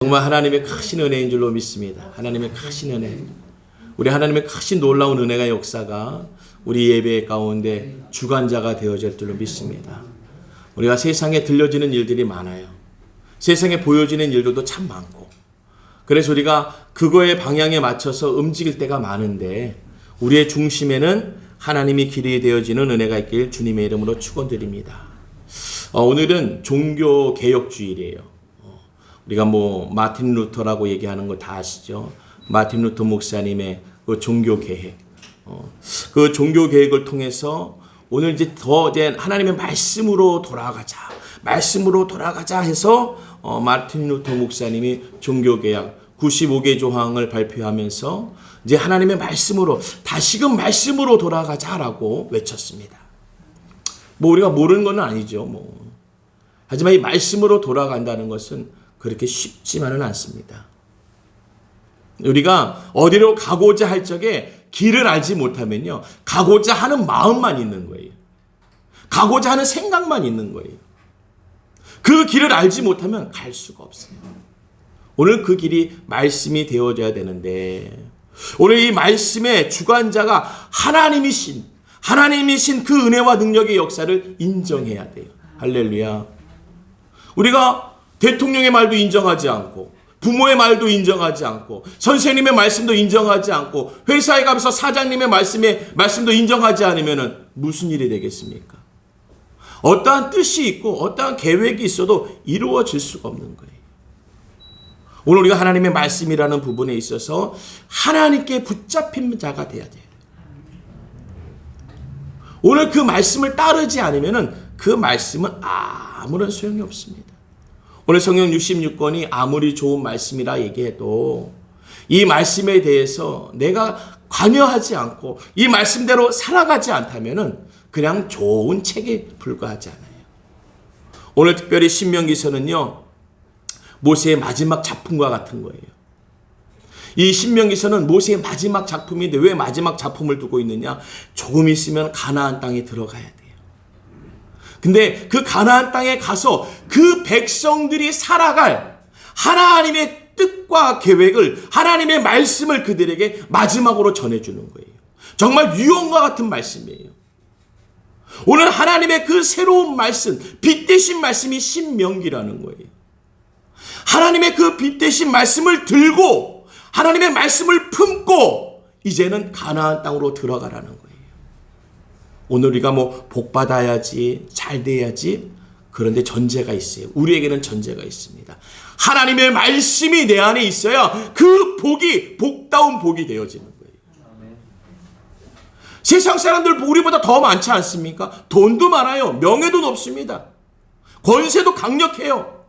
정말 하나님의 크신 은혜인 줄로 믿습니다. 하나님의 크신 은혜. 우리 하나님의 크신 놀라운 은혜가 역사가 우리 예배 가운데 주관자가 되어질 줄로 믿습니다. 우리가 세상에 들려지는 일들이 많아요. 세상에 보여지는 일들도 참 많고. 그래서 우리가 그거의 방향에 맞춰서 움직일 때가 많은데 우리의 중심에는 하나님이 길이 되어지는 은혜가 있길 주님의 이름으로 축원드립니다. 오늘은 종교개혁주일이에요. 우리가 마틴 루터라고 얘기하는 거 다 아시죠? 마틴 루터 목사님의 그 종교개혁. 그 종교개혁을 통해서 오늘 이제 하나님의 말씀으로 돌아가자 해서 마틴 루터 목사님이 종교개혁 95개 조항을 발표하면서 이제 하나님의 말씀으로 다시금 말씀으로 돌아가자라고 외쳤습니다. 우리가 모르는 건 아니죠. 하지만 이 말씀으로 돌아간다는 것은 그렇게 쉽지만은 않습니다. 우리가 어디로 가고자 할 적에 길을 알지 못하면요, 가고자 하는 마음만 있는 거예요. 가고자 하는 생각만 있는 거예요. 그 길을 알지 못하면 갈 수가 없어요. 오늘 그 길이 말씀이 되어져야 되는데, 오늘 이 말씀의 주관자가 하나님이신 그 은혜와 능력의 역사를 인정해야 돼요. 할렐루야. 우리가 대통령의 말도 인정하지 않고, 부모의 말도 인정하지 않고, 선생님의 말씀도 인정하지 않고, 회사에 가면서 사장님의 말씀도 인정하지 않으면 무슨 일이 되겠습니까? 어떠한 뜻이 있고 어떠한 계획이 있어도 이루어질 수가 없는 거예요. 오늘 우리가 하나님의 말씀이라는 부분에 있어서 하나님께 붙잡힌 자가 돼야 돼요. 오늘 그 말씀을 따르지 않으면 그 말씀은 아무런 소용이 없습니다. 오늘 성경 66권이 아무리 좋은 말씀이라 얘기해도 이 말씀에 대해서 내가 관여하지 않고 이 말씀대로 살아가지 않다면 그냥 좋은 책에 불과하지 않아요. 오늘 특별히 신명기서는요, 모세의 마지막 작품과 같은 거예요. 이 신명기서는 모세의 마지막 작품인데 왜 마지막 작품을 두고 있느냐? 조금 있으면 가나안 땅에 들어가야 돼요. 근데 그 가나안 땅에 가서 그 백성들이 살아갈 하나님의 뜻과 계획을, 하나님의 말씀을 그들에게 마지막으로 전해주는 거예요. 정말 유언과 같은 말씀이에요. 오늘 하나님의 그 새로운 말씀, 빛 대신 말씀이 신명기라는 거예요. 하나님의 그 빛 대신 말씀을 들고 하나님의 말씀을 품고 이제는 가나안 땅으로 들어가라는 거예요. 오늘 우리가 복 받아야지, 잘 돼야지. 그런데 전제가 있어요. 우리에게는 전제가 있습니다. 하나님의 말씀이 내 안에 있어야 그 복이 복다운 복이 되어지는 거예요. 세상 사람들 우리보다 더 많지 않습니까? 돈도 많아요. 명예도 높습니다. 권세도 강력해요.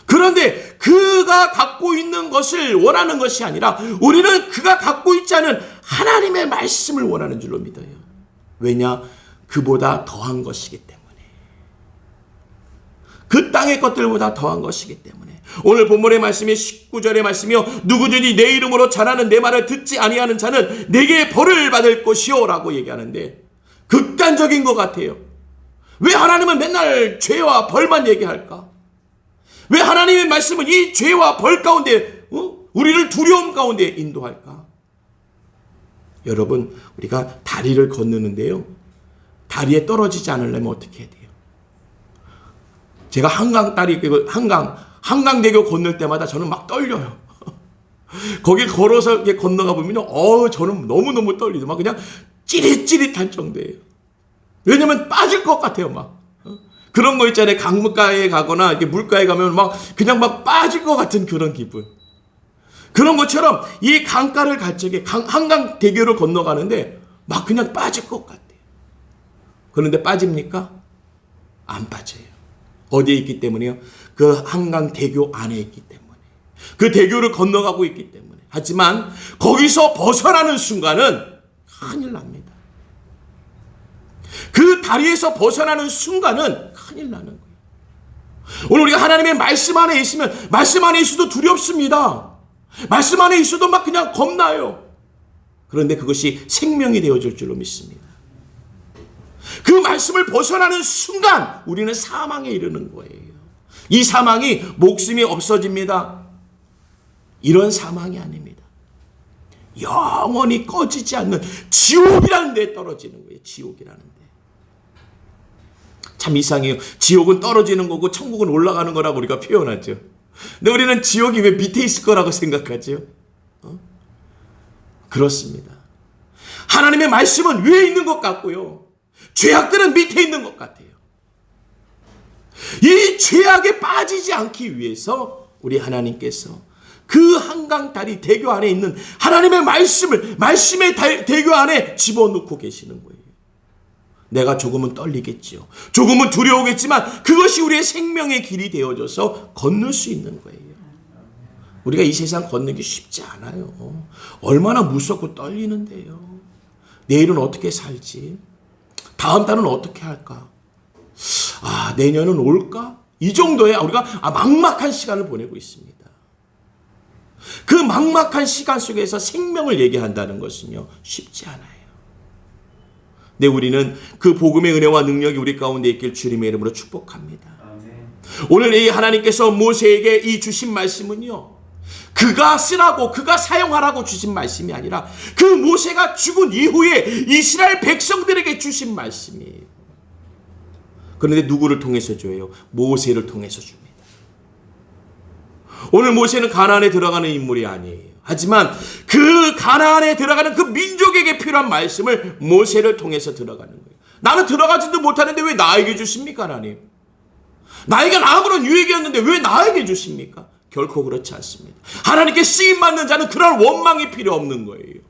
그런데 그가 갖고 있는 것을 원하는 것이 아니라 우리는 그가 갖고 있지 않은 하나님의 말씀을 원하는 줄로 믿어요. 왜냐? 그보다 더한 것이기 때문에. 그 땅의 것들보다 더한 것이기 때문에. 오늘 본문의 말씀이 19절의 말씀이요, 누구든지 내 이름으로 전하는 내 말을 듣지 아니하는 자는 내게 벌을 받을 것이요 라고 얘기하는데 극단적인 것 같아요. 왜 하나님은 맨날 죄와 벌만 얘기할까? 왜 하나님의 말씀은 이 죄와 벌 가운데 우리를 두려움 가운데 인도할까? 여러분, 우리가 다리를 건너는데요, 다리에 떨어지지 않으려면 어떻게 해야 돼요? 제가 한강대교 건널 때마다 저는 막 떨려요. 거기 걸어서 이렇게 건너가 보면 저는 너무너무 떨리죠. 막 그냥 찌릿찌릿할 정도예요. 왜냐면 빠질 것 같아요. 그런 거 있잖아요. 강물가에 가거나 이렇게 물가에 가면 그냥 빠질 것 같은 그런 기분. 그런 것처럼 이 강가를 갈 적에 한강대교를 건너가는데 막 그냥 빠질 것 같아요. 그런데 빠집니까? 안 빠져요. 어디에 있기 때문에요? 그 한강대교 안에 있기 때문에. 그 대교를 건너가고 있기 때문에. 하지만 거기서 벗어나는 순간은 큰일 납니다. 그 다리에서 벗어나는 순간은 큰일 나는 거예요. 오늘 우리가 하나님의 말씀 안에 있으면 말씀 안에 있어도 두렵습니다. 말씀 안에 있어도 막 그냥 겁나요. 그런데 그것이 생명이 되어질 줄로 믿습니다. 그 말씀을 벗어나는 순간 우리는 사망에 이르는 거예요. 이 사망이 목숨이 없어집니다. 이런 사망이 아닙니다. 영원히 꺼지지 않는 지옥이라는 데 떨어지는 거예요. 지옥이라는 데. 참 이상해요. 지옥은 떨어지는 거고 천국은 올라가는 거라고 우리가 표현하죠. 근데 우리는 지옥이 왜 밑에 있을 거라고 생각하죠? 그렇습니다. 하나님의 말씀은 위에 있는 것 같고요. 죄악들은 밑에 있는 것 같아요. 이 죄악에 빠지지 않기 위해서 우리 하나님께서 그 한강다리 대교 안에 있는 하나님의 말씀을 말씀의 대교 안에 집어넣고 계시는 거예요. 내가 조금은 떨리겠지요. 조금은 두려우겠지만 그것이 우리의 생명의 길이 되어져서 건널 수 있는 거예요. 우리가 이 세상 걷는 게 쉽지 않아요. 얼마나 무섭고 떨리는데요. 내일은 어떻게 살지? 다음 달은 어떻게 할까? 내년은 올까? 이 정도의 우리가 막막한 시간을 보내고 있습니다. 그 막막한 시간 속에서 생명을 얘기한다는 것은요, 쉽지 않아요. 네, 우리는 그 복음의 은혜와 능력이 우리 가운데 있길 주님의 이름으로 축복합니다. 오늘 이 하나님께서 모세에게 이 주신 말씀은요, 그가 쓰라고 그가 사용하라고 주신 말씀이 아니라 그 모세가 죽은 이후에 이스라엘 백성들에게 주신 말씀이에요. 그런데 누구를 통해서 줘요? 모세를 통해서 줍니다. 오늘 모세는 가나안에 들어가는 인물이 아니에요. 하지만 그 가나안에 들어가는 그 민족에게 필요한 말씀을 모세를 통해서 들어가는 거예요. 나는 들어가지도 못하는데 왜 나에게 주십니까, 하나님? 나에겐 아무런 유익이 없는데 왜 나에게 주십니까? 결코 그렇지 않습니다. 하나님께 쓰임받는 자는 그런 원망이 필요 없는 거예요.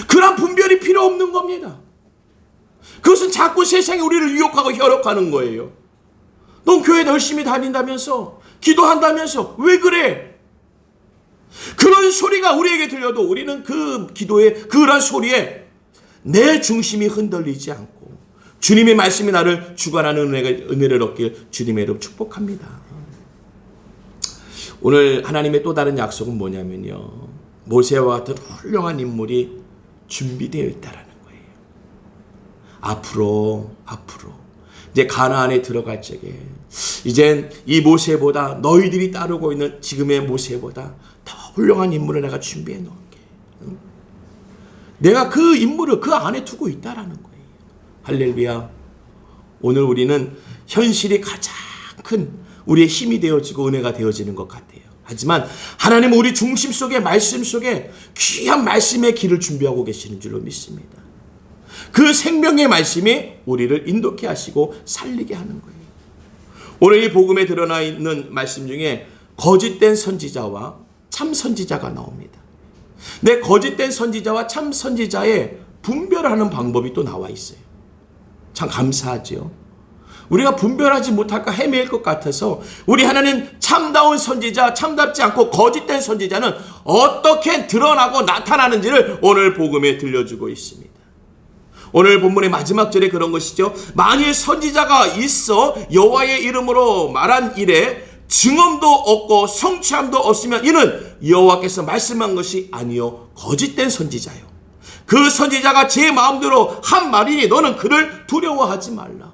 그런 분별이 필요 없는 겁니다. 그것은 자꾸 세상이 우리를 유혹하고 혈혹하는 거예요. 넌 교회 열심히 다닌다면서, 기도한다면서 왜 그래? 그런 소리가 우리에게 들려도 우리는 그 기도에, 그런 소리에 내 중심이 흔들리지 않고 주님의 말씀이 나를 주관하는 은혜를 얻길 주님의 이름 축복합니다. 오늘 하나님의 또 다른 약속은 뭐냐면요, 모세와 같은 훌륭한 인물이 준비되어 있다라는 거예요. 앞으로 이제 가나안에 들어갈 적에 이젠 이 모세보다, 너희들이 따르고 있는 지금의 모세보다 더 훌륭한 인물을 내가 준비해 놓을게. 내가 그 인물을 그 안에 두고 있다라는 거예요. 할렐루야. 오늘 우리는 현실이 가장 큰 우리의 힘이 되어지고 은혜가 되어지는 것 같아요. 하지만 하나님은 우리 중심 속에, 말씀 속에 귀한 말씀의 길을 준비하고 계시는 줄로 믿습니다. 그 생명의 말씀이 우리를 인도케 하시고 살리게 하는 거예요. 오늘 이 복음에 드러나 있는 말씀 중에 거짓된 선지자와 참 선지자가 나옵니다. 내 거짓된 선지자와 참 선지자의 분별하는 방법이 또 나와 있어요. 참 감사하죠. 우리가 분별하지 못할까 헤매일 것 같아서 우리 하나님 참다운 선지자, 참답지 않고 거짓된 선지자는 어떻게 드러나고 나타나는지를 오늘 복음에 들려주고 있습니다. 오늘 본문의 마지막 절에 그런 것이죠. 만일 선지자가 있어 여호와의 이름으로 말한 일에 증언도 없고 성취함도 없으면 이는 여호와께서 말씀한 것이 아니요 거짓된 선지자요. 그 선지자가 제 마음대로 한 말이니 너는 그를 두려워하지 말라.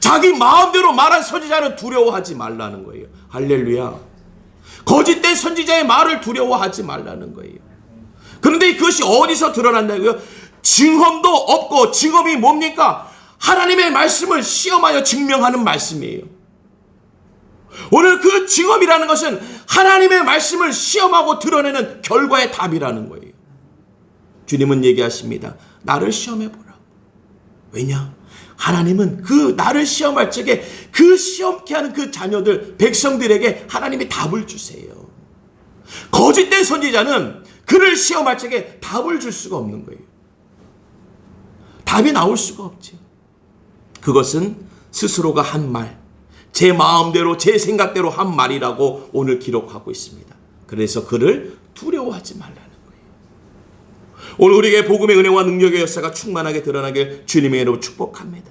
자기 마음대로 말한 선지자는 두려워하지 말라는 거예요. 할렐루야. 거짓된 선지자의 말을 두려워하지 말라는 거예요. 그런데 그것이 어디서 드러난다고요? 증언도 없고, 증언이 뭡니까? 하나님의 말씀을 시험하여 증명하는 말씀이에요. 오늘 그 증언이라는 것은 하나님의 말씀을 시험하고 드러내는 결과의 답이라는 거예요. 주님은 얘기하십니다. 나를 시험해보라. 왜냐? 하나님은 그 나를 시험할 적에 그 시험케 하는 그 자녀들, 백성들에게 하나님이 답을 주세요. 거짓된 선지자는 그를 시험할 적에 답을 줄 수가 없는 거예요. 답이 나올 수가 없죠. 그것은 스스로가 한 말, 제 마음대로 제 생각대로 한 말이라고 오늘 기록하고 있습니다. 그래서 그를 두려워하지 말라는 거예요. 오늘 우리에게 복음의 은혜와 능력의 역사가 충만하게 드러나길 주님의 이름으로 축복합니다.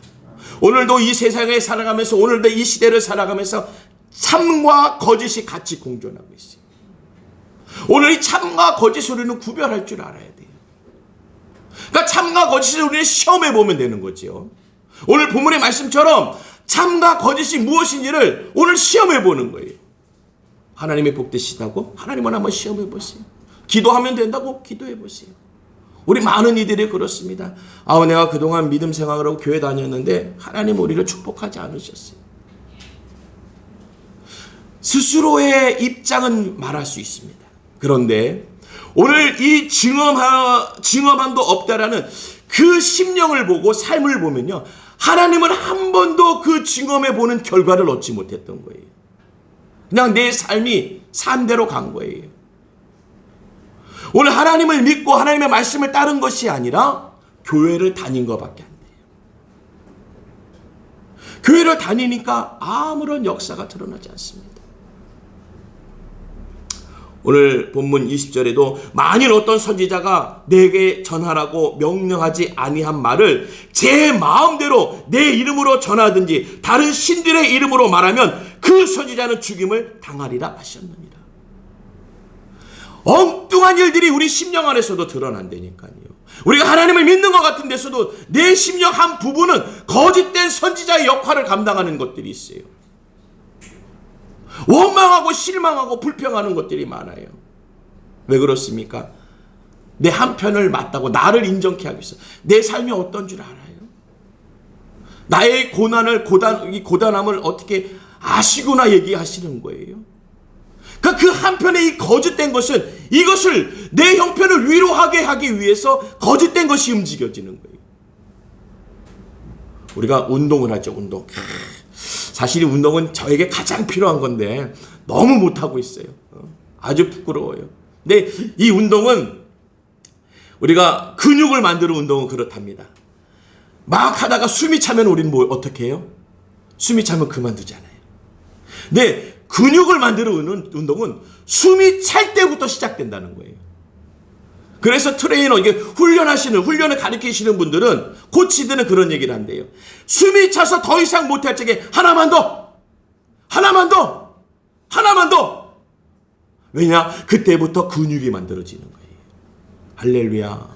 오늘도 이 세상에 살아가면서, 오늘도 이 시대를 살아가면서 참과 거짓이 같이 공존하고 있어요. 오늘 이 참과 거짓을 우리는 구별할 줄 알아야 돼요. 그러니까 참과 거짓을 우리는 시험해 보면 되는 거죠. 오늘 본문의 말씀처럼 참과 거짓이 무엇인지를 오늘 시험해 보는 거예요. 하나님의 복되시다고? 하나님은 한번 시험해 보세요. 기도하면 된다고? 기도해 보세요. 우리 많은 이들이 그렇습니다. 내가 그동안 믿음 생활을 하고 교회 다녔는데 하나님 우리를 축복하지 않으셨어요. 스스로의 입장은 말할 수 있습니다. 그런데 오늘 이 증언함도 없다라는 그 심령을 보고 삶을 보면요, 하나님은 한 번도 그 증언해 보는 결과를 얻지 못했던 거예요. 그냥 내 삶이 산대로 간 거예요. 오늘 하나님을 믿고 하나님의 말씀을 따른 것이 아니라 교회를 다닌 것밖에 안 돼요. 교회를 다니니까 아무런 역사가 드러나지 않습니다. 오늘 본문 20절에도 만일 어떤 선지자가 내게 전하라고 명령하지 아니한 말을 제 마음대로 내 이름으로 전하든지 다른 신들의 이름으로 말하면 그 선지자는 죽임을 당하리라 하셨느니라. 엉뚱한 일들이 우리 심령 안에서도 드러난다니까요. 우리가 하나님을 믿는 것 같은 데서도 내 심령 한 부분은 거짓된 선지자의 역할을 감당하는 것들이 있어요. 원망하고 실망하고 불평하는 것들이 많아요. 왜 그렇습니까? 내 한편을 맞다고 나를 인정케 하기 위해서 내 삶이 어떤 줄 알아요? 나의 고단함을 어떻게 아시구나 얘기하시는 거예요. 그러니까 그 한편의 이 거짓된 것은 이것을 내 형편을 위로하게 하기 위해서 거짓된 것이 움직여지는 거예요. 우리가 운동을 하죠. 운동. 사실 운동은 저에게 가장 필요한 건데 너무 못하고 있어요. 아주 부끄러워요. 근데 이 운동은 우리가 근육을 만드는 운동은 그렇답니다. 막 하다가 숨이 차면 우리는 어떻게 해요? 숨이 차면 그만두잖아요. 근데 근육을 만드는 운동은 숨이 찰 때부터 시작된다는 거예요. 그래서 트레이너, 이게 훈련을 가르치시는 분들은, 코치들은 그런 얘기를 한대요. 숨이 차서 더 이상 못할 적에 하나만 더! 왜냐? 그때부터 근육이 만들어지는 거예요. 할렐루야.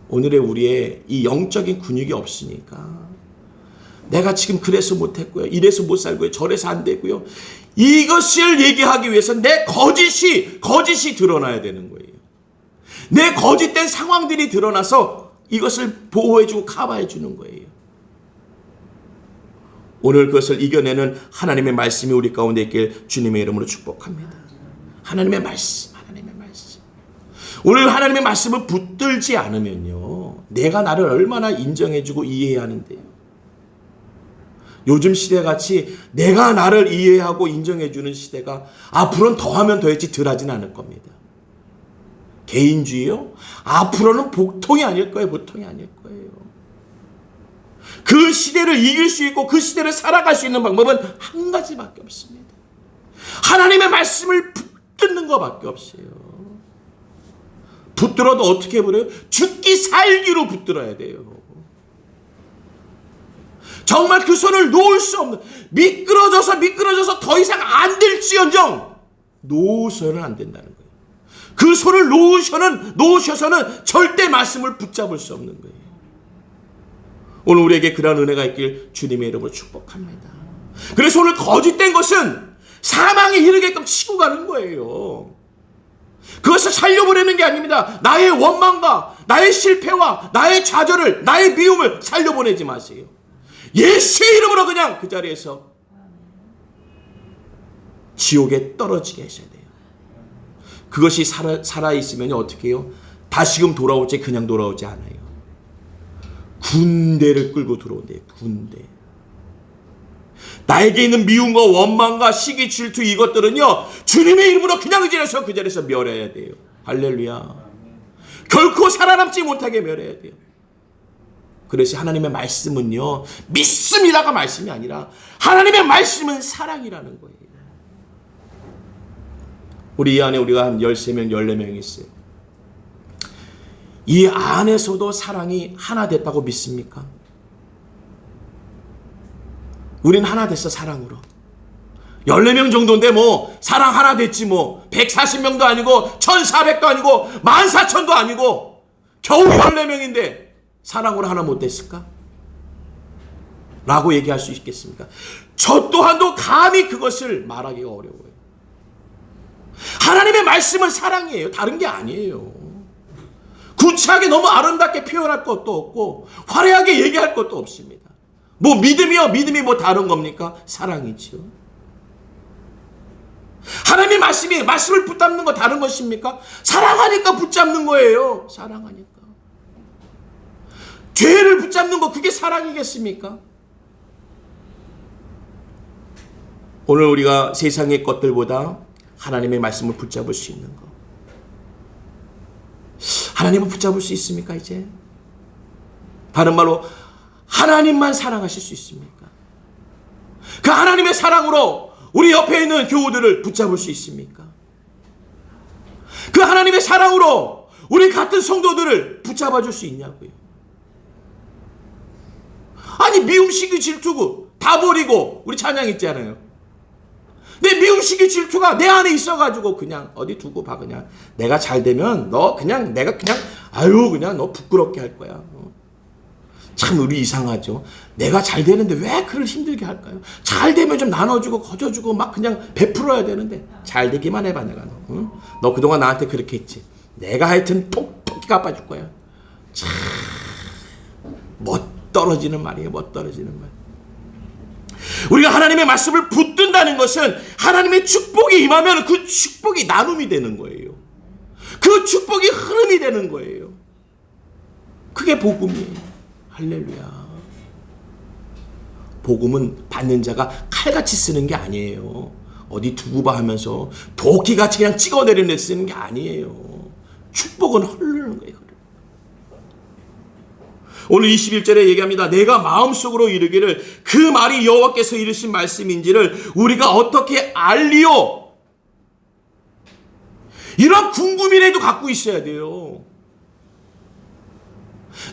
오늘의 우리의 이 영적인 근육이 없으니까 내가 지금 그래서 못했고요, 이래서 못 살고요, 저래서 안 되고요, 이것을 얘기하기 위해서 내 거짓이 드러나야 되는 거예요. 내 거짓된 상황들이 드러나서 이것을 보호해주고 커버해주는 거예요. 오늘 그것을 이겨내는 하나님의 말씀이 우리 가운데 있길 주님의 이름으로 축복합니다. 하나님의 말씀. 오늘 하나님의 말씀을 붙들지 않으면요, 내가 나를 얼마나 인정해주고 이해해야 하는데요. 요즘 시대같이 내가 나를 이해하고 인정해주는 시대가 앞으로는 더하면 더했지 덜하진 않을 겁니다. 개인주의요? 앞으로는 보통이 아닐 거예요. 그 시대를 이길 수 있고 그 시대를 살아갈 수 있는 방법은 한 가지밖에 없습니다. 하나님의 말씀을 붙드는 것밖에 없어요. 붙들어도 어떻게 해버려요? 죽기 살기로 붙들어야 돼요. 정말 그 손을 놓을 수 없는, 미끄러져서 더 이상 안 될지언정 놓으셔는 안 된다는 거예요. 그 손을 놓으셔서는 절대 말씀을 붙잡을 수 없는 거예요. 오늘 우리에게 그러한 은혜가 있길 주님의 이름으로 축복합니다. 그래서 오늘 거짓된 것은 사망에 이르게끔 치고 가는 거예요. 그것을 살려보내는 게 아닙니다. 나의 원망과 나의 실패와 나의 좌절을, 나의 미움을 살려보내지 마세요. 예수의 이름으로 그냥 그 자리에서 지옥에 떨어지게 하셔야 돼요. 그것이 살아있으면 어떻게 해요? 다시금 돌아올지 그냥 돌아오지 않아요. 군대를 끌고 들어온대요. 군대. 나에게 있는 미움과 원망과 시기, 질투, 이것들은요, 주님의 이름으로 그냥 지내서 그 자리에서 멸해야 돼요. 할렐루야. 결코 살아남지 못하게 멸해야 돼요. 그래서 하나님의 말씀은요, 믿습니다가 말씀이 아니라 하나님의 말씀은 사랑이라는 거예요. 우리 이 안에 우리가 한 13명, 14명 있어요. 이 안에서도 사랑이 하나 됐다고 믿습니까? 우린 하나 됐어, 사랑으로. 14명 정도인데 뭐 사랑 하나 됐지 뭐. 140명도 아니고 1400도 아니고 14,000도 아니고 겨우 14명인데 사랑으로 하나 못 됐을까? 라고 얘기할 수 있겠습니까? 저 또한도 감히 그것을 말하기가 어려워요. 하나님의 말씀은 사랑이에요. 다른 게 아니에요. 구차하게 너무 아름답게 표현할 것도 없고 화려하게 얘기할 것도 없습니다. 뭐 믿음이요? 믿음이 뭐 다른 겁니까? 사랑이지요. 하나님의 말씀을 붙잡는 거 다른 것입니까? 사랑하니까 붙잡는 거예요. 사랑하니까. 죄를 붙잡는 거 그게 사랑이겠습니까? 오늘 우리가 세상의 것들보다 하나님의 말씀을 붙잡을 수 있는 것. 하나님을 붙잡을 수 있습니까, 이제? 다른 말로, 하나님만 사랑하실 수 있습니까? 그 하나님의 사랑으로 우리 옆에 있는 교우들을 붙잡을 수 있습니까? 그 하나님의 사랑으로 우리 같은 성도들을 붙잡아 줄 수 있냐고요? 아니, 미움, 시기, 질투고 다 버리고, 우리 찬양 있잖아요. 내 미움, 시기, 질투가 내 안에 있어가지고 그냥 어디 두고 봐. 그냥 내가 잘 되면 너 그냥 내가 그냥 아유 그냥 너 부끄럽게 할 거야. 참 우리 이상하죠. 내가 잘 되는데 왜 그를 힘들게 할까요? 잘 되면 좀 나눠주고 거저주고 막 그냥 베풀어야 되는데 잘 되기만 해봐 내가 너. 응? 너 그동안 나한테 그렇게 했지. 내가 하여튼 톡톡히 갚아줄 거야. 참 멋떨어지는 말이에요. 멋떨어지는 말. 우리가 하나님의 말씀을 붙든다는 것은 하나님의 축복이 임하면 그 축복이 나눔이 되는 거예요. 그 축복이 흐름이 되는 거예요. 그게 복음이에요. 할렐루야. 복음은 받는 자가 칼같이 쓰는 게 아니에요. 어디 두고 봐 하면서 도끼같이 그냥 찍어내려 쓰는 게 아니에요. 축복은 흐르는 거예요. 오늘 21절에 얘기합니다. 내가 마음속으로 이르기를 그 말이 여호와께서 이르신 말씀인지를 우리가 어떻게 알리요? 이런 궁금이라도 갖고 있어야 돼요.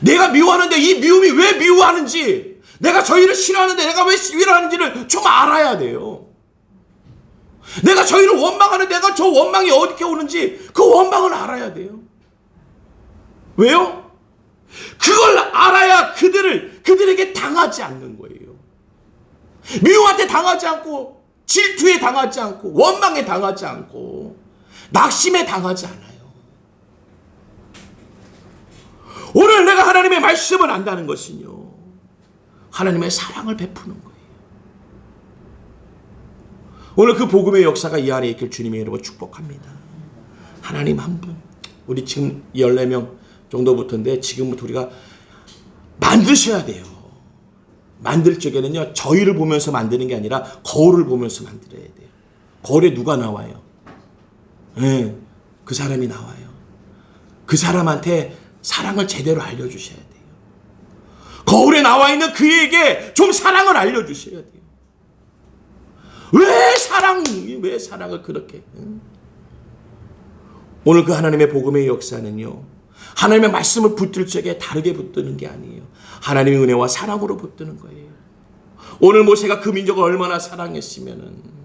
내가 미워하는데 이 미움이 왜 미워하는지, 내가 저 일을 싫어하는데 내가 왜 싫어하는지를 좀 알아야 돼요. 내가 저 일을 원망하는데 내가 저 원망이 어떻게 오는지 그 원망을 알아야 돼요. 왜요? 그걸 알아야 그들에게 당하지 않는 거예요. 미움한테 당하지 않고, 질투에 당하지 않고, 원망에 당하지 않고, 낙심에 당하지 않아요. 오늘 내가 하나님의 말씀을 안다는 것은요, 하나님의 사랑을 베푸는 거예요. 오늘 그 복음의 역사가 이 안에 있길 주님이 여러분 축복합니다. 하나님 한 분, 우리 지금 14명 정도부터인데 지금부터 우리가 만드셔야 돼요. 만들 적에는요, 저희를 보면서 만드는 게 아니라 거울을 보면서 만들어야 돼요. 거울에 누가 나와요? 네, 그 사람이 나와요. 그 사람한테 사랑을 제대로 알려주셔야 돼요. 거울에 나와 있는 그에게 좀 사랑을 알려주셔야 돼요. 왜 사랑을 그렇게? 오늘 그 하나님의 복음의 역사는요, 하나님의 말씀을 붙들 적에 다르게 붙드는 게 아니에요. 하나님의 은혜와 사랑으로 붙드는 거예요. 오늘 모세가 그 민족을 얼마나 사랑했으면은,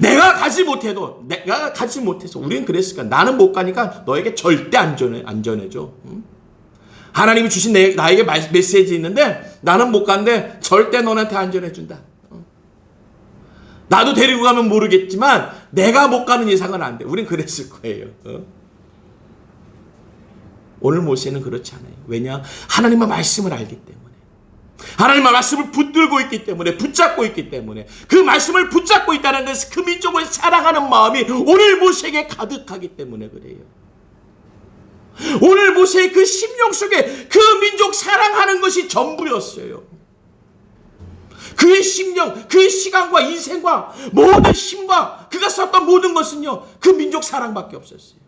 내가 가지 못해서 우리는 그랬을까? 나는 못 가니까 너에게 절대 안 전해줘. 하나님이 주신 나에게 메시지 있는데 나는 못 간데 절대 너한테 안 전해준다. 나도 데리고 가면 모르겠지만 내가 못 가는 이상은 안 돼. 우린 그랬을 거예요. 오늘 모세는 그렇지 않아요. 왜냐? 하나님의 말씀을 알기 때문에. 하나님의 말씀을 붙들고 있기 때문에, 붙잡고 있기 때문에, 그 말씀을 붙잡고 있다는 것은 그 민족을 사랑하는 마음이 오늘 모세에게 가득하기 때문에 그래요. 오늘 모세의 그 심령 속에 그 민족 사랑하는 것이 전부였어요. 그의 심령, 그의 시간과 인생과 모든 힘과 그가 썼던 모든 것은요, 그 민족 사랑밖에 없었어요.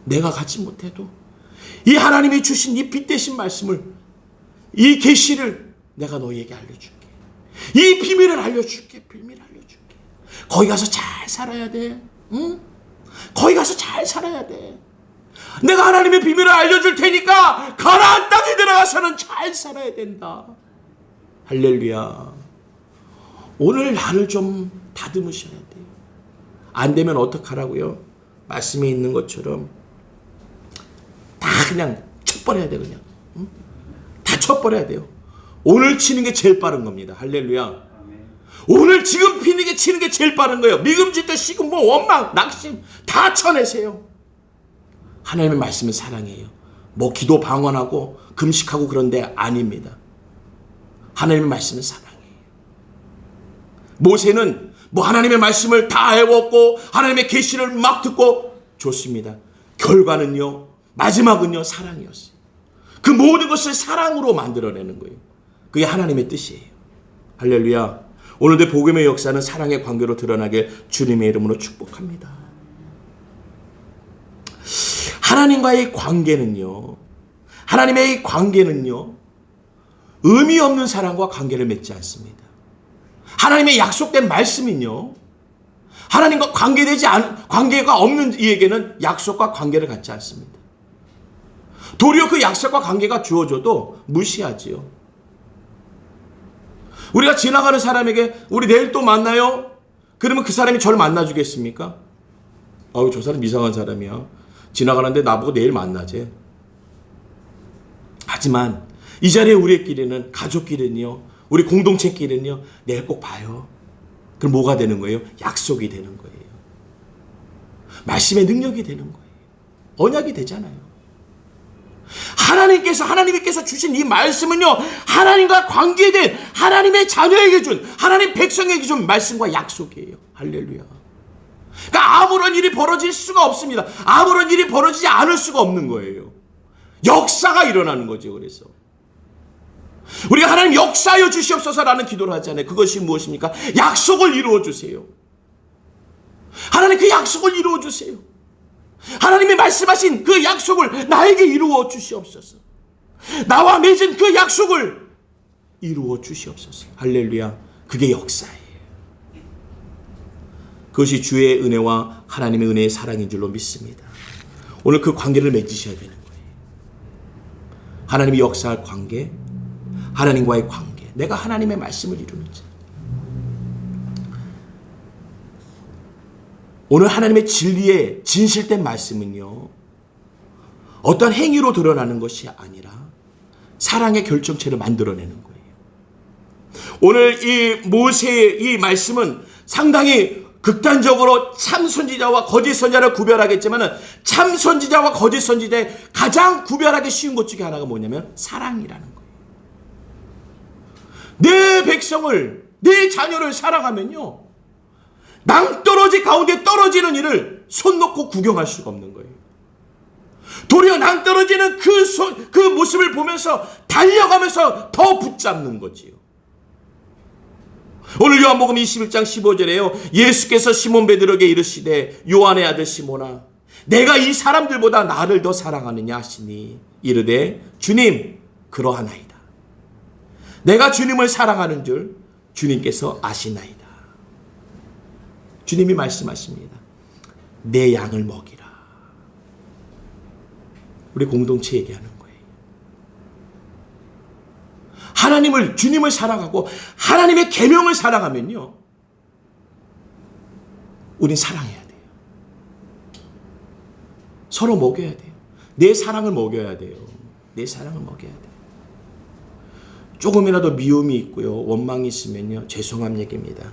내가 갖지 못해도 이 하나님이 주신 이 빛 대신 말씀을, 이 계시를 내가 너희에게 알려줄게. 이 비밀을 알려줄게. 비밀을 알려줄게. 거기 가서 잘 살아야 돼. 응? 거기 가서 잘 살아야 돼. 내가 하나님의 비밀을 알려줄 테니까 가나안 땅에 들어가서는 잘 살아야 된다. 할렐루야. 오늘 나를 좀 다듬으셔야 돼요. 안 되면 어떡하라고요? 말씀에 있는 것처럼 다 그냥 쳐버려야 돼. 그냥 다 쳐버려야 돼요. 오늘 치는 게 제일 빠른 겁니다. 할렐루야. 오늘 지금 치는 게 제일 빠른 거예요. 미금질도 시금 뭐 원망, 낙심 다 쳐내세요. 하나님의 말씀은 사랑이에요. 뭐 기도 방언하고 금식하고 그런데 아닙니다. 하나님의 말씀은 사랑이에요. 모세는 뭐 하나님의 말씀을 다 외웠고 하나님의 계시를 막 듣고 좋습니다. 결과는요, 마지막은요, 사랑이었어요. 그 모든 것을 사랑으로 만들어내는 거예요. 그게 하나님의 뜻이에요. 할렐루야. 오늘도 복음의 역사는 사랑의 관계로 드러나게 주님의 이름으로 축복합니다. 하나님과의 관계는요, 하나님의 관계는요, 의미 없는 사랑과 관계를 맺지 않습니다. 하나님의 약속된 말씀은요, 하나님과 관계가 없는 이에게는 약속과 관계를 갖지 않습니다. 도리어 그 약속과 관계가 주어져도 무시하지요. 우리가 지나가는 사람에게 우리 내일 또 만나요? 그러면 그 사람이 저를 만나주겠습니까? 아우, 저 사람 이상한 사람이야. 지나가는데 나보고 내일 만나재. 하지만 이 자리에 우리끼리는, 가족끼리는요, 우리 공동체끼리는요, 내일 꼭 봐요. 그럼 뭐가 되는 거예요? 약속이 되는 거예요. 말씀의 능력이 되는 거예요. 언약이 되잖아요. 하나님께서 주신 이 말씀은요, 하나님과 관계된 하나님의 자녀에게 준, 하나님 백성에게 준 말씀과 약속이에요. 할렐루야. 그러니까 아무런 일이 벌어질 수가 없습니다. 아무런 일이 벌어지지 않을 수가 없는 거예요. 역사가 일어나는 거죠. 그래서 우리가 하나님 역사하여 주시옵소서라는 기도를 하잖아요. 그것이 무엇입니까? 약속을 이루어 주세요. 하나님 그 약속을 이루어 주세요. 하나님이 말씀하신 그 약속을 나에게 이루어 주시옵소서. 나와 맺은 그 약속을 이루어 주시옵소서. 할렐루야. 그게 역사예요. 그것이 주의 은혜와 하나님의 은혜의 사랑인 줄로 믿습니다. 오늘 그 관계를 맺으셔야 되는 거예요. 하나님이 역사할 관계, 하나님과의 관계, 내가 하나님의 말씀을 이루는지. 오늘 하나님의 진리의 진실된 말씀은요, 어떤 행위로 드러나는 것이 아니라 사랑의 결정체를 만들어내는 거예요. 오늘 이 모세의 이 말씀은 상당히 극단적으로 참 선지자와 거짓 선지자를 구별하겠지만, 참 선지자와 거짓 선지자의 가장 구별하기 쉬운 것 중에 하나가 뭐냐면 사랑이라는 거예요. 내 백성을, 내 자녀를 사랑하면요, 낭떠러지 가운데 떨어지는 일을 손 놓고 구경할 수가 없는 거예요. 도리어 낭떠러지는 그 모습을 보면서 달려가면서 더 붙잡는 거지요. 오늘 요한복음 21장 15절에요. 예수께서 시몬 베드로에게 이르시되 요한의 아들 시몬아, 내가 이 사람들보다 나를 더 사랑하느냐 하시니 이르되 주님 그러하나이다. 내가 주님을 사랑하는 줄 주님께서 아시나이다. 주님이 말씀하십니다. 내 양을 먹이라. 우리 공동체 얘기하는 거예요. 주님을 사랑하고 하나님의 계명을 사랑하면요, 우린 사랑해야 돼요. 서로 먹여야 돼요. 내 사랑을 먹여야 돼요. 내 사랑을 먹여야 돼요. 조금이라도 미움이 있고요, 원망이 있으면요, 죄송한 얘기입니다.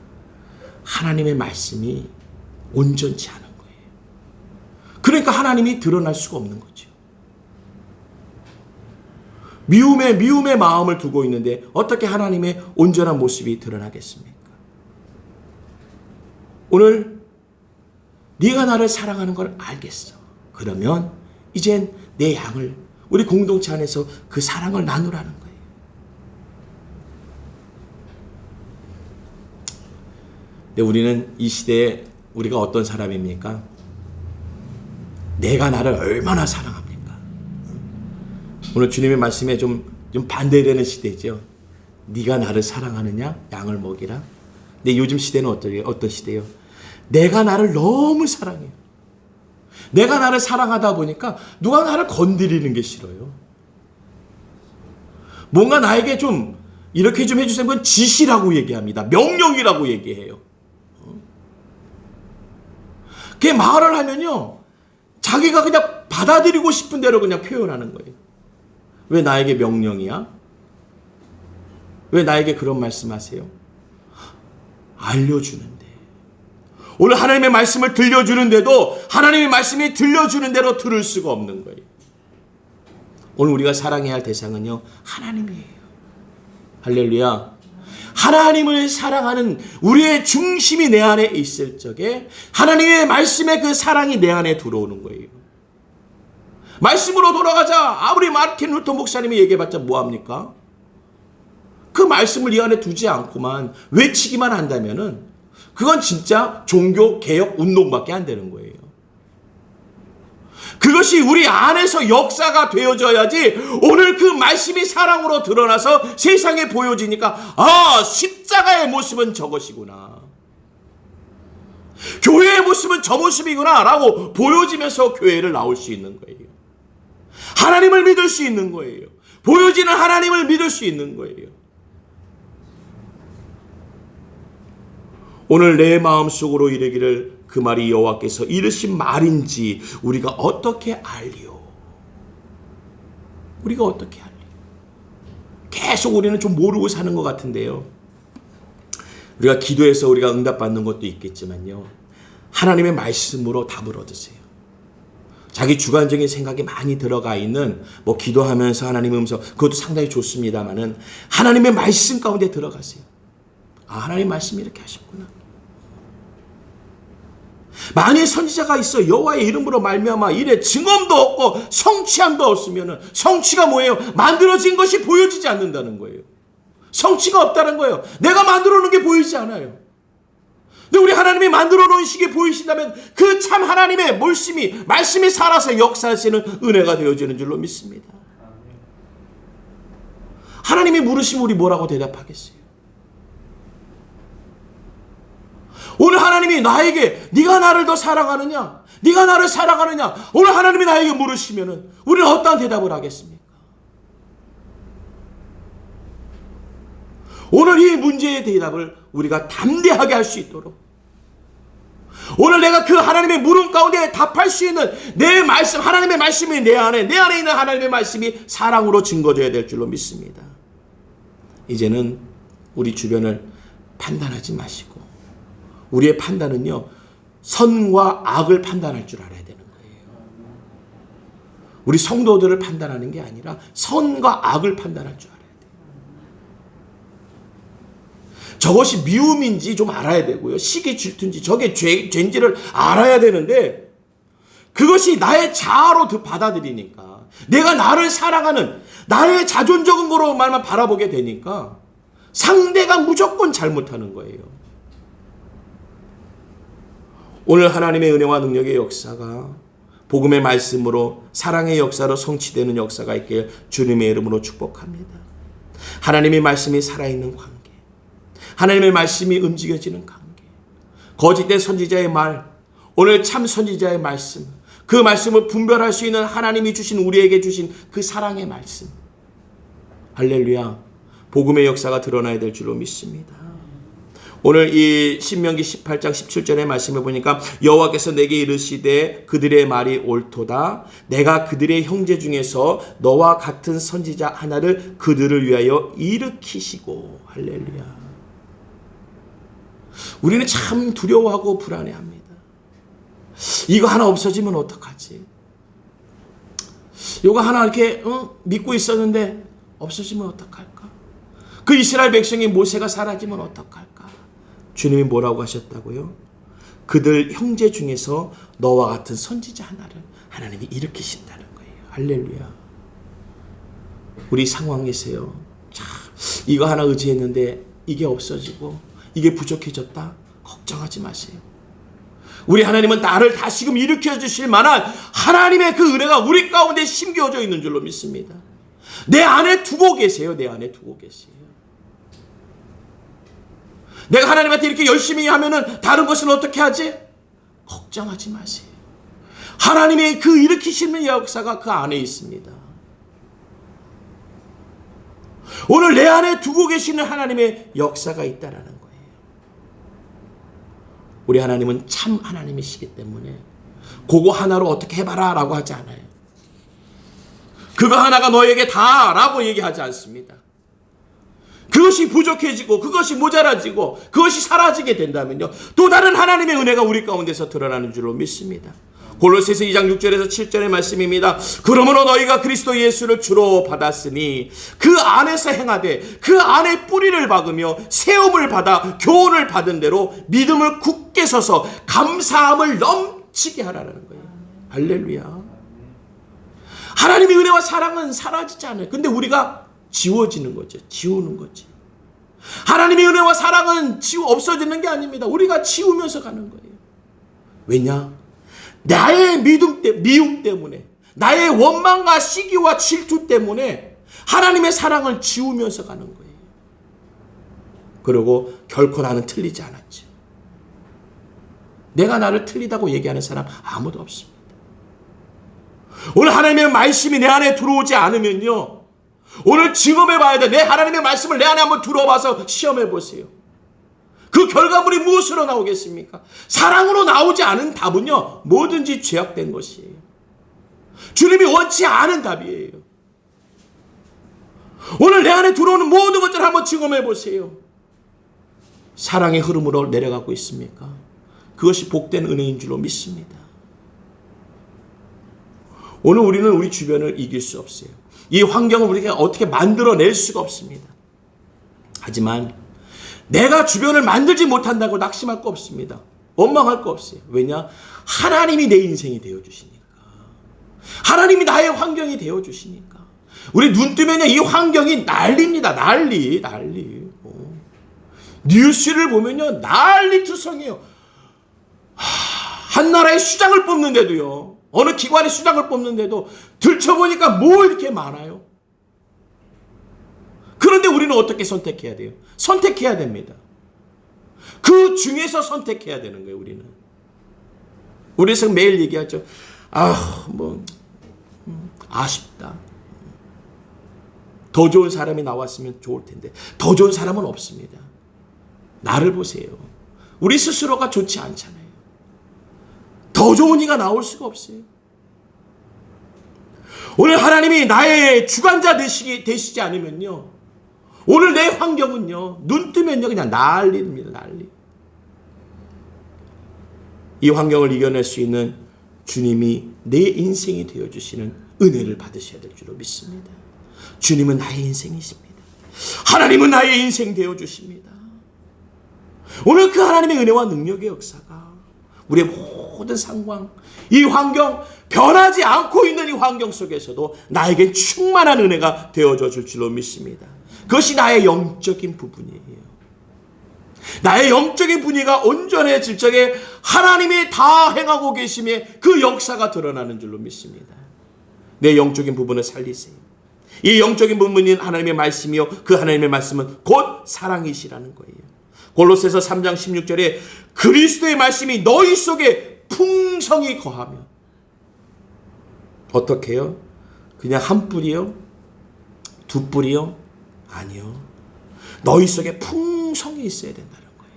하나님의 말씀이 온전치 않은 거예요. 그러니까 하나님이 드러날 수가 없는 거죠. 미움의 마음을 두고 있는데 어떻게 하나님의 온전한 모습이 드러나겠습니까? 오늘 네가 나를 사랑하는 걸 알겠어. 그러면 이젠 내 양을, 우리 공동체 안에서 그 사랑을 나누라는 거예요. 근데 우리는 이 시대에 우리가 어떤 사람입니까? 내가 나를 얼마나 사랑합니까? 오늘 주님의 말씀에 좀 반대되는 시대죠. 네가 나를 사랑하느냐? 양을 먹이라. 근데 요즘 시대는 어떤 시대예요? 내가 나를 너무 사랑해요. 내가 나를 사랑하다 보니까 누가 나를 건드리는 게 싫어요. 뭔가 나에게 좀 이렇게 좀 해주세요. 그건 지시라고 얘기합니다. 명령이라고 얘기해요. 그게 말을 하면요, 자기가 그냥 받아들이고 싶은 대로 그냥 표현하는 거예요. 왜 나에게 명령이야? 왜 나에게 그런 말씀하세요? 알려주는데. 오늘 하나님의 말씀을 들려주는데도 하나님의 말씀이 들려주는 대로 들을 수가 없는 거예요. 오늘 우리가 사랑해야 할 대상은요, 하나님이에요. 할렐루야. 하나님을 사랑하는 우리의 중심이 내 안에 있을 적에 하나님의 말씀의 그 사랑이 내 안에 들어오는 거예요. 말씀으로 돌아가자. 아무리 마르틴 루터 목사님이 얘기해봤자 뭐합니까? 그 말씀을 이 안에 두지 않고만 외치기만 한다면은 그건 진짜 종교 개혁 운동밖에 안 되는 거예요. 그것이 우리 안에서 역사가 되어져야지 오늘 그 말씀이 사랑으로 드러나서 세상에 보여지니까 아, 십자가의 모습은 저것이구나. 교회의 모습은 저 모습이구나 라고 보여지면서 교회를 나올 수 있는 거예요. 하나님을 믿을 수 있는 거예요. 보여지는 하나님을 믿을 수 있는 거예요. 오늘 내 마음속으로 이르기를 그 말이 여호와께서 이르신 말인지 우리가 어떻게 알리오? 우리가 어떻게 알리오? 계속 우리는 좀 모르고 사는 것 같은데요. 우리가 기도해서 우리가 응답받는 것도 있겠지만요. 하나님의 말씀으로 답을 얻으세요. 자기 주관적인 생각이 많이 들어가 있는 뭐 기도하면서 하나님의 음성 그것도 상당히 좋습니다만은 하나님의 말씀 가운데 들어가세요. 아, 하나님 말씀이 이렇게 하셨구나. 만일 선지자가 있어 여호와의 이름으로 말미암아 이래 증언도 없고 성취함도 없으면은 성취가 뭐예요? 만들어진 것이 보여지지 않는다는 거예요. 성취가 없다는 거예요. 내가 만들어 놓은 게 보이지 않아요. 근데 우리 하나님이 만들어 놓은 식이 보이신다면 그 참 하나님의 말씀이 살아서 역사하시는 은혜가 되어지는 줄로 믿습니다. 하나님이 물으시면 우리 뭐라고 대답하겠어요? 오늘 하나님이 나에게 네가 나를 더 사랑하느냐? 네가 나를 사랑하느냐? 오늘 하나님이 나에게 물으시면은 우리는 어떠한 대답을 하겠습니까? 오늘 이 문제의 대답을 우리가 담대하게 할 수 있도록 오늘 내가 그 하나님의 물음 가운데 답할 수 있는 내 말씀, 하나님의 말씀이 내 안에 있는 하나님의 말씀이 사랑으로 증거져야 될 줄로 믿습니다. 이제는 우리 주변을 판단하지 마시고 우리의 판단은요, 선과 악을 판단할 줄 알아야 되는 거예요. 우리 성도들을 판단하는 게 아니라 선과 악을 판단할 줄 알아야 돼요. 저것이 미움인지 좀 알아야 되고요. 시기 질투인지 저게 죄인지를 알아야 되는데 그것이 나의 자아로 받아들이니까 내가 나를 사랑하는 나의 자존적인 거로 말만 바라보게 되니까 상대가 무조건 잘못하는 거예요. 오늘 하나님의 은혜와 능력의 역사가 복음의 말씀으로 사랑의 역사로 성취되는 역사가 있길 주님의 이름으로 축복합니다. 하나님의 말씀이 살아있는 관계, 하나님의 말씀이 움직여지는 관계, 거짓된 선지자의 말, 오늘 참 선지자의 말씀, 그 말씀을 분별할 수 있는 하나님이 주신 우리에게 주신 그 사랑의 말씀, 할렐루야, 복음의 역사가 드러나야 될 줄로 믿습니다. 오늘 이 신명기 18장 17절의 말씀을 보니까 여호와께서 내게 이르시되 그들의 말이 옳도다. 내가 그들의 형제 중에서 너와 같은 선지자 하나를 그들을 위하여 일으키시고. 할렐루야. 우리는 참 두려워하고 불안해합니다. 이거 하나 없어지면 어떡하지? 이거 하나 이렇게 믿고 있었는데 없어지면 어떡할까? 그 이스라엘 백성이 모세가 사라지면 어떡할까? 주님이 뭐라고 하셨다고요? 그들 형제 중에서 너와 같은 선지자 하나를 하나님이 일으키신다는 거예요. 할렐루야. 우리 상황에서요. 참 이거 하나 의지했는데 이게 없어지고 이게 부족해졌다. 걱정하지 마세요. 우리 하나님은 나를 다시금 일으켜 주실 만한 하나님의 그 은혜가 우리 가운데 심겨져 있는 줄로 믿습니다. 내 안에 두고 계세요. 내 안에 두고 계세요. 내가 하나님한테 이렇게 열심히 하면은 다른 것은 어떻게 하지? 걱정하지 마세요. 하나님의 그 일으키시는 역사가 그 안에 있습니다. 오늘 내 안에 두고 계시는 하나님의 역사가 있다라는 거예요. 우리 하나님은 참 하나님이시기 때문에 그거 하나로 어떻게 해봐라 라고 하지 않아요. 그거 하나가 너에게 다 라고 얘기하지 않습니다. 그것이 부족해지고 그것이 모자라지고 그것이 사라지게 된다면요, 또 다른 하나님의 은혜가 우리 가운데서 드러나는 줄로 믿습니다. 골로새서 2장 6절에서 7절의 말씀입니다. 그러므로 너희가 그리스도 예수를 주로 받았으니 그 안에서 행하되 그 안에 뿌리를 박으며 세움을 받아 교훈을 받은 대로 믿음을 굳게 서서 감사함을 넘치게 하라는 거예요. 할렐루야. 하나님의 은혜와 사랑은 사라지지 않아요. 근데 우리가 지워지는 거죠. 지우는 거지. 하나님의 은혜와 사랑은 없어지는 게 아닙니다. 우리가 지우면서 가는 거예요. 왜냐? 나의 미움 때문에, 나의 원망과 시기와 질투 때문에 하나님의 사랑을 지우면서 가는 거예요. 그리고 결코 나는 틀리지 않았지. 내가 나를 틀리다고 얘기하는 사람 아무도 없습니다. 오늘 하나님의 말씀이 내 안에 들어오지 않으면요, 오늘 증험해 봐야 돼. 내 하나님의 말씀을 내 안에 한번 들어봐서 시험해 보세요. 그 결과물이 무엇으로 나오겠습니까? 사랑으로 나오지 않은 답은요, 뭐든지 죄악된 것이에요. 주님이 원치 않은 답이에요. 오늘 내 안에 들어오는 모든 것들을 한번 증험해 보세요. 사랑의 흐름으로 내려가고 있습니까? 그것이 복된 은혜인 줄로 믿습니다. 오늘 우리는 우리 주변을 이길 수 없어요. 이 환경을 우리가 어떻게 만들어낼 수가 없습니다. 하지만 내가 주변을 만들지 못한다고 낙심할 거 없습니다. 원망할 거 없어요. 왜냐? 하나님이 내 인생이 되어주시니까. 하나님이 나의 환경이 되어주시니까. 우리 눈 뜨면요, 이 환경이 난리입니다. 난리. 뉴스를 보면요, 난리투성이에요. 한 나라의 수장을 뽑는데도요, 어느 기관의 수장을 뽑는데도 들춰보니까 뭐 이렇게 많아요. 그런데 우리는 어떻게 선택해야 돼요? 선택해야 됩니다. 그 중에서 선택해야 되는 거예요. 우리는 매일 얘기하죠. 아쉽다. 더 좋은 사람이 나왔으면 좋을 텐데 더 좋은 사람은 없습니다. 나를 보세요. 우리 스스로가 좋지 않잖아요. 더 좋은 이가 나올 수가 없어요. 오늘 하나님이 나의 주관자 되시지 않으면요, 오늘 내 환경은요, 눈 뜨면요, 그냥 난리입니다. 난리. 이 환경을 이겨낼 수 있는 주님이 내 인생이 되어주시는 은혜를 받으셔야 될 줄로 믿습니다. 주님은 나의 인생이십니다. 하나님은 나의 인생 되어주십니다. 오늘 그 하나님의 은혜와 능력의 역사가 우리의 모든 상황, 이 환경, 변하지 않고 있는 이 환경 속에서도 나에게 충만한 은혜가 되어져 줄 줄로 믿습니다. 그것이 나의 영적인 부분이에요. 나의 영적인 분위기가 온전해질 적에 하나님이 다 행하고 계심에 그 역사가 드러나는 줄로 믿습니다. 내 영적인 부분을 살리세요. 이 영적인 부분인 하나님의 말씀이요, 그 하나님의 말씀은 곧 사랑이시라는 거예요. 골로새서 3장 16절에 그리스도의 말씀이 너희 속에 풍성히 거하며, 어떻게 해요? 그냥 한 뿌리요? 두 뿌리요? 아니요. 너희 속에 풍성이 있어야 된다는 거예요.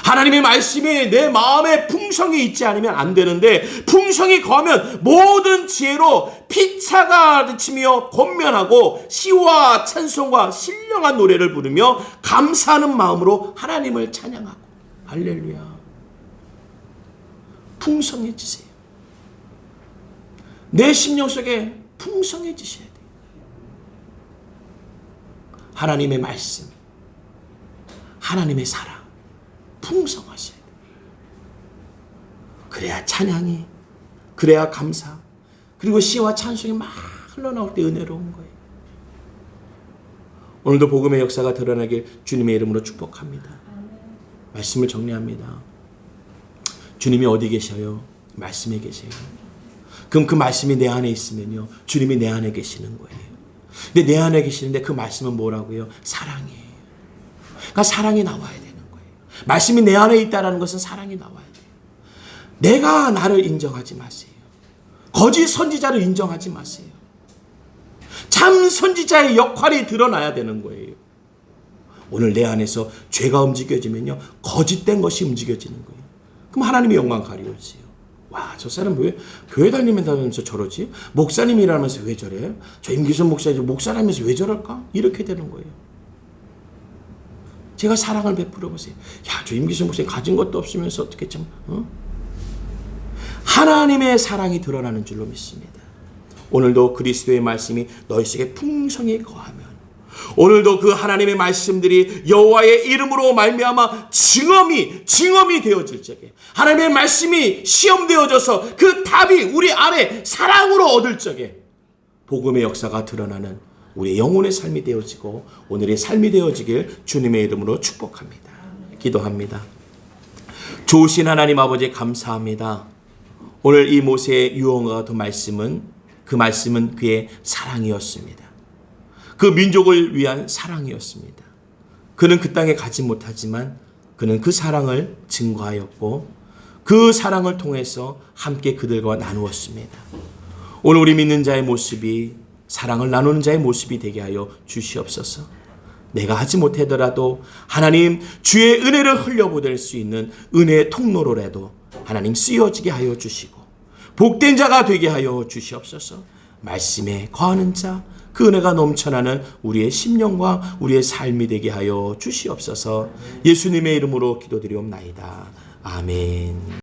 하나님의 말씀이 내 마음에 풍성이 있지 않으면 안 되는데, 풍성이 거하면 모든 지혜로 피차가 치며 권면하고 시와 찬송과 신령한 노래를 부르며 감사하는 마음으로 하나님을 찬양하고. 할렐루야. 풍성해지세요. 내 심령 속에 풍성해지셔야 돼요. 하나님의 말씀, 하나님의 사랑, 풍성하셔야 돼요. 그래야 찬양이, 그래야 감사, 그리고 시와 찬송이 막 흘러나올 때 은혜로운 거예요. 오늘도 복음의 역사가 드러나길 주님의 이름으로 축복합니다. 말씀을 정리합니다. 주님이 어디 계셔요? 말씀에 계세요. 그럼 그 말씀이 내 안에 있으면요, 주님이 내 안에 계시는 거예요. 근데 내 안에 계시는데 그 말씀은 뭐라고요? 사랑이에요. 그러니까 사랑이 나와야 되는 거예요. 말씀이 내 안에 있다는 것은 사랑이 나와야 돼요. 내가 나를 인정하지 마세요. 거짓 선지자를 인정하지 마세요. 참 선지자의 역할이 드러나야 되는 거예요. 오늘 내 안에서 죄가 움직여지면요, 거짓된 것이 움직여지는 거예요. 그럼 하나님의 영광 가리워지세요. 와, 저 사람 왜 교회 다니면서 저러지? 목사님이라면서 왜 저래? 저 임기선 목사님 목사라면서 왜 저럴까? 이렇게 되는 거예요. 제가 사랑을 베풀어 보세요. 야, 저 임기순 목사님 가진 것도 없으면서 어떻게 참 하나님의 사랑이 드러나는 줄로 믿습니다. 오늘도 그리스도의 말씀이 너희 속에 풍성히 거하면, 오늘도 그 하나님의 말씀들이 여호와의 이름으로 말미암아 증언이 되어질 적에, 하나님의 말씀이 시험되어져서 그 답이 우리 안에 사랑으로 얻을 적에 복음의 역사가 드러나는 우리의 영혼의 삶이 되어지고 오늘의 삶이 되어지길 주님의 이름으로 축복합니다. 기도합니다. 좋으신 하나님 아버지 감사합니다. 오늘 이 모세의 유언과 같은 말씀은, 그 말씀은 그의 사랑이었습니다. 그 민족을 위한 사랑이었습니다. 그는 그 땅에 가지 못하지만 그는 그 사랑을 증거하였고 그 사랑을 통해서 함께 그들과 나누었습니다. 오늘 우리 믿는 자의 모습이 사랑을 나누는 자의 모습이 되게 하여 주시옵소서. 내가 하지 못하더라도 하나님 주의 은혜를 흘려보낼 수 있는 은혜의 통로로라도 하나님 쓰여지게 하여 주시고 복된 자가 되게 하여 주시옵소서. 말씀에 거하는 자, 그 은혜가 넘쳐나는 우리의 심령과 우리의 삶이 되게 하여 주시옵소서. 예수님의 이름으로 기도드리옵나이다. 아멘.